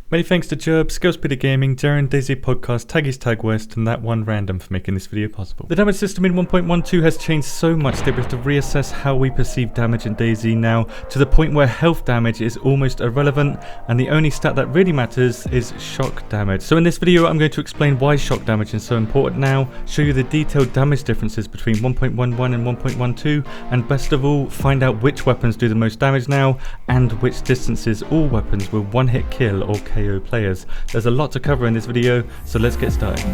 Many thanks to Jerb, Skillspeeder Gaming, Jaren, DayZ Podcast, Taggies Tag West, and that one random for making this video possible. The damage system in 1.12 has changed so much that we have to reassess how we perceive damage in DayZ now, to the point where health damage is almost irrelevant, and the only stat that really matters is shock damage. So in this video I'm going to explain why shock damage is so important now, show you the detailed damage differences between 1.11 and 1.12, and best of all, find out which weapons do the most damage now, and which distances all weapons will one-hit kill or KO players. There's a lot to cover in this video, so let's get started.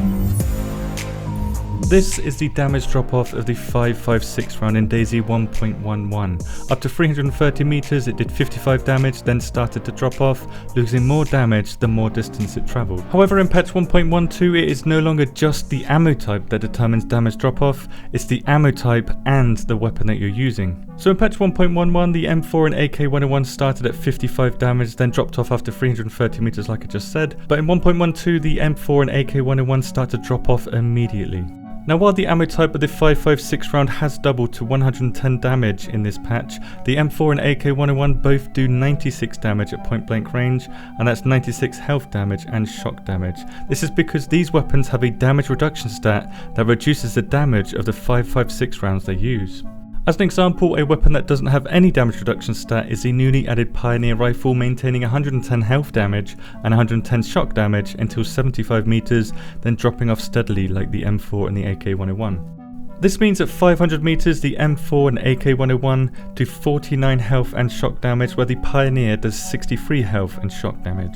This is the damage drop-off of the 5.56 round in DayZ 1.11. Up to 330 meters it did 55 damage, then started to drop off, losing more damage the more distance it travelled. However, in patch 1.12 it is no longer just the ammo type that determines damage drop-off, it's the ammo type and the weapon that you're using. So in patch 1.11 the M4 and AK-101 started at 55 damage, then dropped off after 330 meters like I just said, but in 1.12 the M4 and AK-101 start to drop off immediately. Now while the ammo type of the 5.56 round has doubled to 110 damage in this patch, the M4 and AK-101 both do 96 damage at point blank range, and that's 96 health damage and shock damage. This is because these weapons have a damage reduction stat that reduces the damage of the 5.56 rounds they use. As an example, a weapon that doesn't have any damage reduction stat is the newly added Pioneer Rifle, maintaining 110 health damage and 110 shock damage until 75 meters, then dropping off steadily like the M4 and the AK-101. This means at 500 meters the M4 and AK-101 do 49 health and shock damage, where the Pioneer does 63 health and shock damage.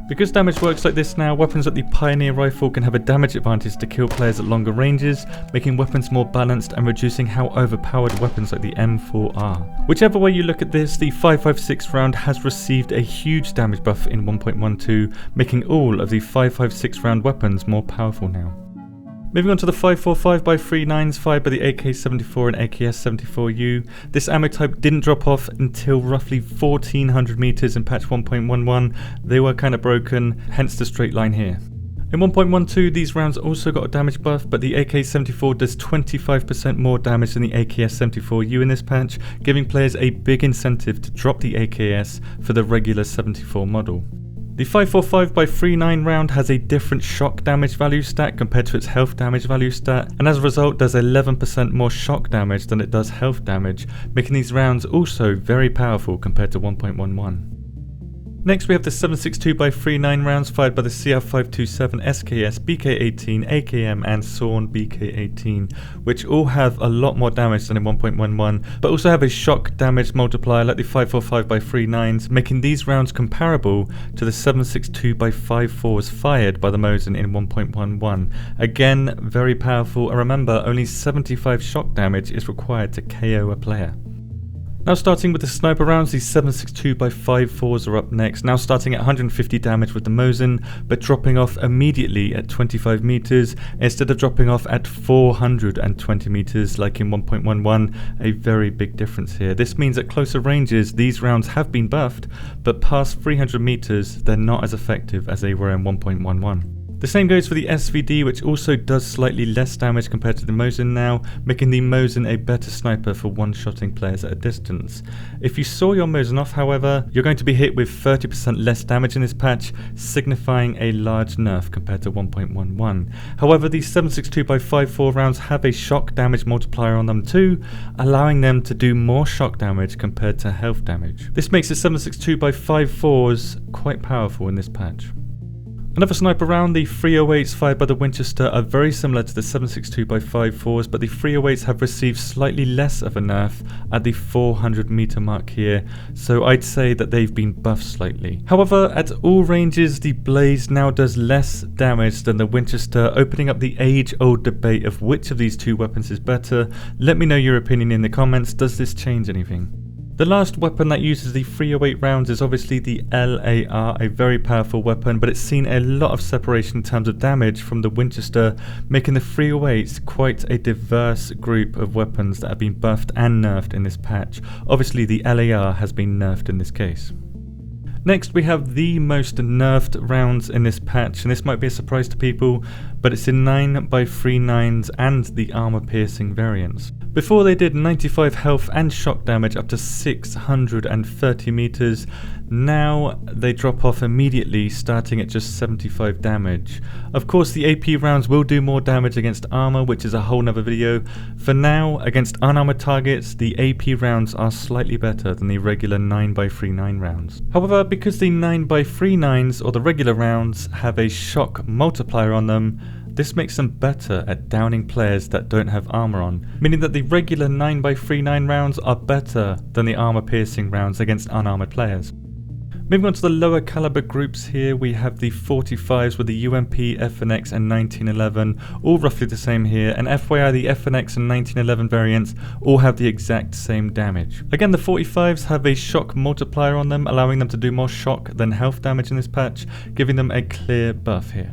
Because damage works like this now, weapons like the Pioneer Rifle can have a damage advantage to kill players at longer ranges, making weapons more balanced and reducing how overpowered weapons like the M4 are. Whichever way you look at this, the 5.56 round has received a huge damage buff in 1.12, making all of the 5.56 round weapons more powerful now. Moving on to the 5.45x39s fired by the AK-74 and AKS-74U, this ammo type didn't drop off until roughly 1400 meters in patch 1.11, they were kinda broken, hence the straight line here. In 1.12 these rounds also got a damage buff, but the AK-74 does 25% more damage than the AKS-74U in this patch, giving players a big incentive to drop the AKS for the regular 74 model. The 5.45x39 round has a different shock damage value stat compared to its health damage value stat, and as a result does 11% more shock damage than it does health damage, making these rounds also very powerful compared to 1.11. Next we have the 7.62x39 rounds fired by the CR527, SKS, BK18, AKM and Sawn BK18, which all have a lot more damage than in 1.11, but also have a shock damage multiplier like the 5.45x39s, making these rounds comparable to the 7.62x54s fired by the Mosin in 1.11. Again, very powerful, and remember, only 75 shock damage is required to KO a player. Now starting with the sniper rounds, the 7.62x54s are up next, now starting at 150 damage with the Mosin, but dropping off immediately at 25 meters instead of dropping off at 420 meters like in 1.11, a very big difference here. This means at closer ranges these rounds have been buffed, but past 300 meters they're not as effective as they were in 1.11. The same goes for the SVD, which also does slightly less damage compared to the Mosin now, making the Mosin a better sniper for one-shotting players at a distance. If you saw your Mosin off, however, you're going to be hit with 30% less damage in this patch, signifying a large nerf compared to 1.11. However, the 7.62x54 rounds have a shock damage multiplier on them too, allowing them to do more shock damage compared to health damage. This makes the 7.62x54s quite powerful in this patch. Another sniper round, the 308s fired by the Winchester are very similar to the 7.62x54s, but the 308s have received slightly less of a nerf at the 400 meter mark here, so I'd say that they've been buffed slightly. However, at all ranges the Blaze now does less damage than the Winchester, opening up the age-old debate of which of these two weapons is better. Let me know your opinion in the comments. Does this change anything? The last weapon that uses the 308 rounds is obviously the LAR, a very powerful weapon, but it's seen a lot of separation in terms of damage from the Winchester, making the 308s quite a diverse group of weapons that have been buffed and nerfed in this patch. Obviously the LAR has been nerfed in this case. Next we have the most nerfed rounds in this patch, and this might be a surprise to people, but it's in 9x39s and the armor piercing variants. Before they did 95 health and shock damage up to 630 meters, now they drop off immediately, starting at just 75 damage. Of course, the AP rounds will do more damage against armor, which is a whole nother video. For now, against unarmored targets, the AP rounds are slightly better than the regular 9x39 rounds. However, because the 9x39s or the regular rounds have a shock multiplier on them, this makes them better at downing players that don't have armor on, meaning that the regular 9x39 rounds are better than the armor piercing rounds against unarmored players. Moving on to the lower caliber groups here, we have the 45s with the UMP, FNX and 1911, all roughly the same here, and FYI the FNX and 1911 variants all have the exact same damage. Again, the 45s have a shock multiplier on them, allowing them to do more shock than health damage in this patch, giving them a clear buff here.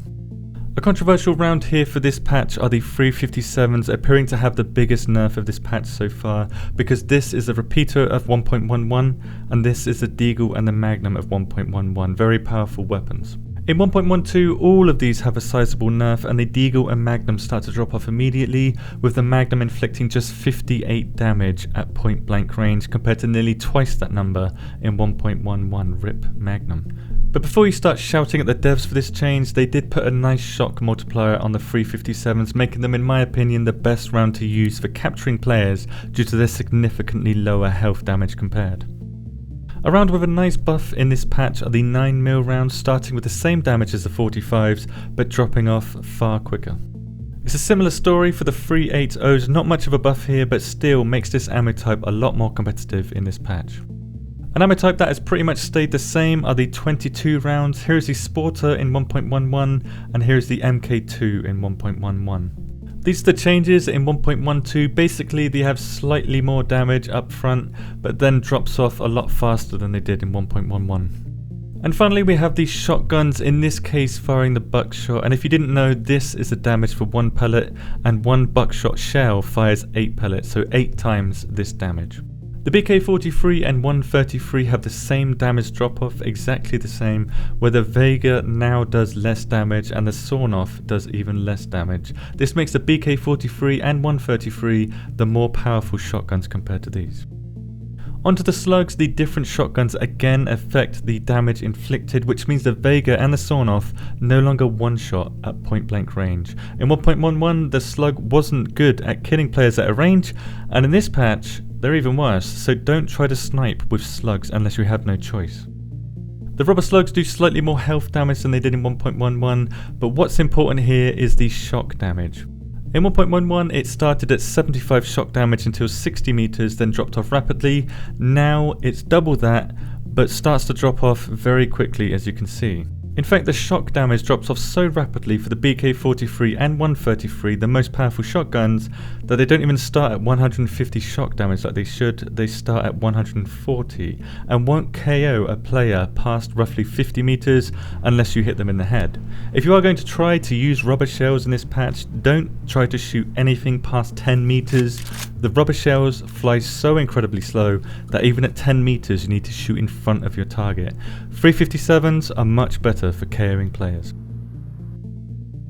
A controversial round here for this patch are the 357s, appearing to have the biggest nerf of this patch so far, because this is a repeater of 1.11 and this is the Deagle and the Magnum of 1.11, very powerful weapons. In 1.12, all of these have a sizable nerf, and the Deagle and Magnum start to drop off immediately, with the Magnum inflicting just 58 damage at point blank range compared to nearly twice that number in 1.11 RIP Magnum. But before you start shouting at the devs for this change, they did put a nice shock multiplier on the 357s, making them in my opinion the best round to use for capturing players due to their significantly lower health damage compared. A round with a nice buff in this patch are the 9mm rounds, starting with the same damage as the 45s but dropping off far quicker. It's a similar story for the 380s, not much of a buff here but still makes this ammo type a lot more competitive in this patch. An ammo type that has pretty much stayed the same are the 22 rounds. Here's the Sporter in 1.11 and here's the MK2 in 1.11. These are the changes in 1.12. Basically they have slightly more damage up front but then drops off a lot faster than they did in 1.11. And finally we have the shotguns, in this case firing the buckshot, and if you didn't know, this is the damage for 1 pellet and 1 buckshot shell fires 8 pellets, so 8 times this damage. The BK-43 and 133 have the same damage drop-off, exactly the same, where the Vega now does less damage and the Sawn-Off does even less damage. This makes the BK-43 and 133 the more powerful shotguns compared to these. Onto the slugs, the different shotguns again affect the damage inflicted, which means the Vega and the Sawn-Off no longer one-shot at point-blank range. In 1.11, the slug wasn't good at killing players at a range, and in this patch, they're even worse, so don't try to snipe with slugs unless you have no choice. The rubber slugs do slightly more health damage than they did in 1.11, but what's important here is the shock damage. In 1.11 it started at 75 shock damage until 60 meters, then dropped off rapidly. Now it's double that, but starts to drop off very quickly, as you can see. In fact, the shock damage drops off so rapidly for the BK-43 and 133, the most powerful shotguns, that they don't even start at 150 shock damage like they should. They start at 140 and won't KO a player past roughly 50 meters unless you hit them in the head. If you are going to try to use rubber shells in this patch, don't try to shoot anything past 10 meters. The rubber shells fly so incredibly slow that even at 10 meters you need to shoot in front of your target. 357s are much better for KOing players.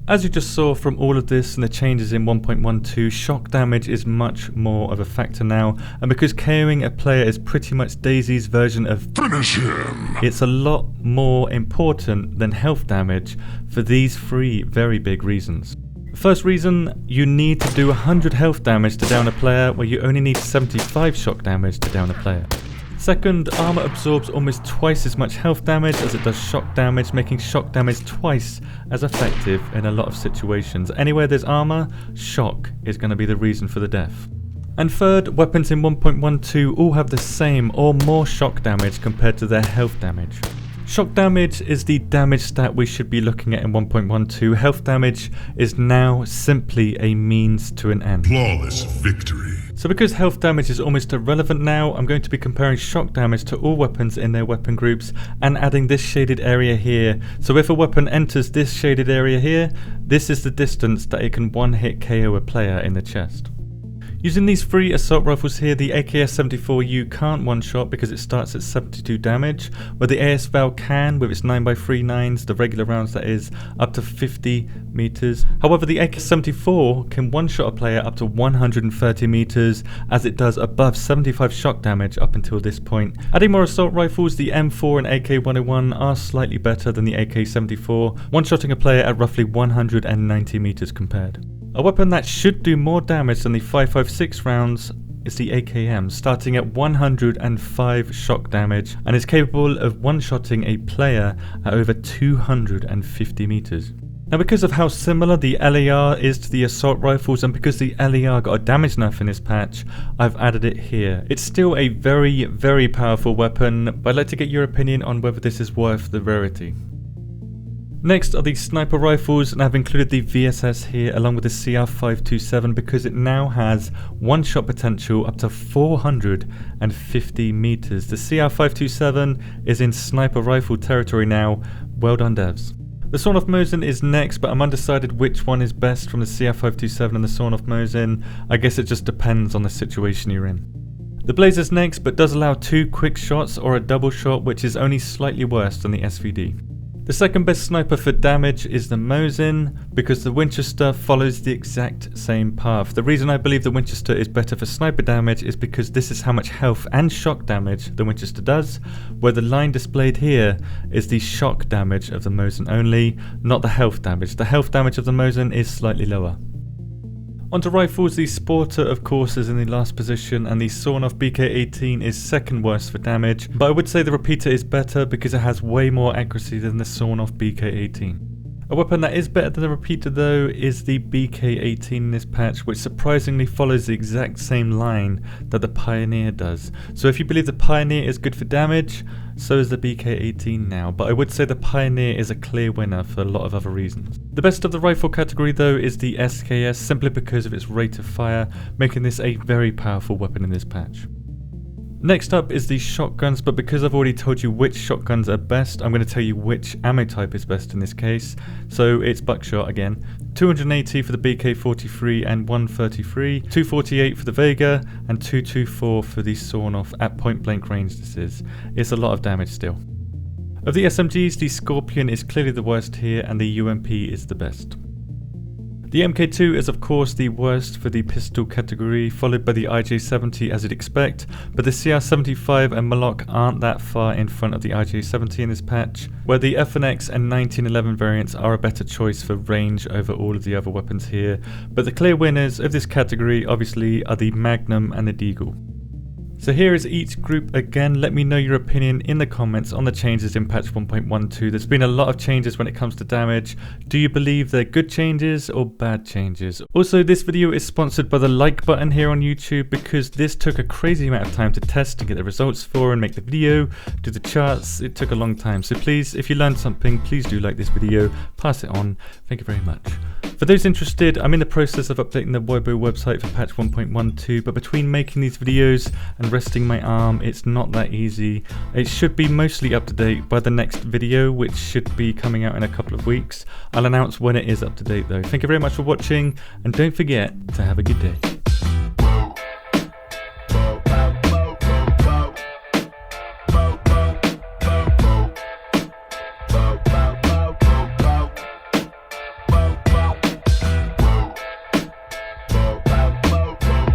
As you just saw from all of this and the changes in 1.12, shock damage is much more of a factor now, and because KOing a player is pretty much DayZ's version of finish him, it's a lot more important than health damage for these 3 very big reasons. First reason, you need to do 100 health damage to down a player where you only need 75 shock damage to down a player. Second, armor absorbs almost twice as much health damage as it does shock damage, making shock damage twice as effective in a lot of situations. Anywhere there's armor, shock is going to be the reason for the death. And third, weapons in 1.12 all have the same or more shock damage compared to their health damage. Shock damage is the damage stat we should be looking at in 1.12. Health damage is now simply a means to an end. Flawless victory. So because health damage is almost irrelevant now, I'm going to be comparing shock damage to all weapons in their weapon groups and adding this shaded area here. So if a weapon enters this shaded area here, this is the distance that it can one-hit KO a player in the chest. Using these 3 assault rifles here, the AKS-74U can't one-shot because it starts at 72 damage, where the ASVAL can with its 9x39s, the regular rounds that is, up to 50 meters. However, the AK-74 can one-shot a player up to 130 meters, as it does above 75 shock damage up until this point. Adding more assault rifles, the M4 and AK-101 are slightly better than the AK-74, one-shotting a player at roughly 190 meters compared. A weapon that should do more damage than the 5.56 rounds is the AKM, starting at 105 shock damage and is capable of one-shotting a player at over 250 meters. Now, because of how similar the LAR is to the assault rifles and because the LAR got a damage nerf in this patch, I've added it here. It's still a very, very powerful weapon, but I'd like to get your opinion on whether this is worth the rarity. Next are the sniper rifles, and I've included the VSS here along with the CR527 because it now has one-shot potential up to 450 meters. The CR527 is in sniper rifle territory now. Well done, devs. The Sawn-Off Mosin is next, but I'm undecided which one is best from the CR527 and the Sawn-Off Mosin. I guess it just depends on the situation you're in. The Blazer's next, but does allow 2 quick shots or a double shot, which is only slightly worse than the SVD. The second best sniper for damage is the Mosin, because the Winchester follows the exact same path. The reason I believe the Winchester is better for sniper damage is because this is how much health and shock damage the Winchester does, where the line displayed here is the shock damage of the Mosin only, not the health damage. The health damage of the Mosin is slightly lower. Onto rifles, the Sporter of course is in the last position and the Sawn-Off BK-18 is second worst for damage, but I would say the Repeater is better because it has way more accuracy than the Sawn-Off BK-18. A weapon that is better than the Repeater though is the BK-18 in this patch, which surprisingly follows the exact same line that the Pioneer does. So if you believe the Pioneer is good for damage, so is the BK-18 now, but I would say the Pioneer is a clear winner for a lot of other reasons. The best of the rifle category though is the SKS, simply because of its rate of fire, making this a very powerful weapon in this patch. Next up is the shotguns, but because I've already told you which shotguns are best, I'm going to tell you which ammo type is best in this case. So it's buckshot again. 280 for the BK-43 and 133, 248 for the Vega, and 224 for the Sawn-Off at point blank range this is. It's a lot of damage still. Of the SMGs, the Scorpion is clearly the worst here and the UMP is the best. The MK2 is of course the worst for the pistol category, followed by the IJ70 as you'd expect, but the CR75 and Moloch aren't that far in front of the IJ70 in this patch, where the FNX and 1911 variants are a better choice for range over all of the other weapons here, but the clear winners of this category obviously are the Magnum and the Deagle. So here is each group again. Let me know your opinion in the comments on the changes in patch 1.12. There's been a lot of changes when it comes to damage. Do you believe they're good changes or bad changes? Also, this video is sponsored by the like button here on YouTube because this took a crazy amount of time to test and get the results for and make the video, do the charts. It took a long time. So please, if you learned something, please do like this video, pass it on. Thank you very much. For those interested, I'm in the process of updating the WOBO website for patch 1.12, but between making these videos and resting my arm, it's not that easy. It should be mostly up to date by the next video, which should be coming out in a couple of weeks. I'll announce when it is up to date though. Thank you very much for watching, and don't forget to have a good day.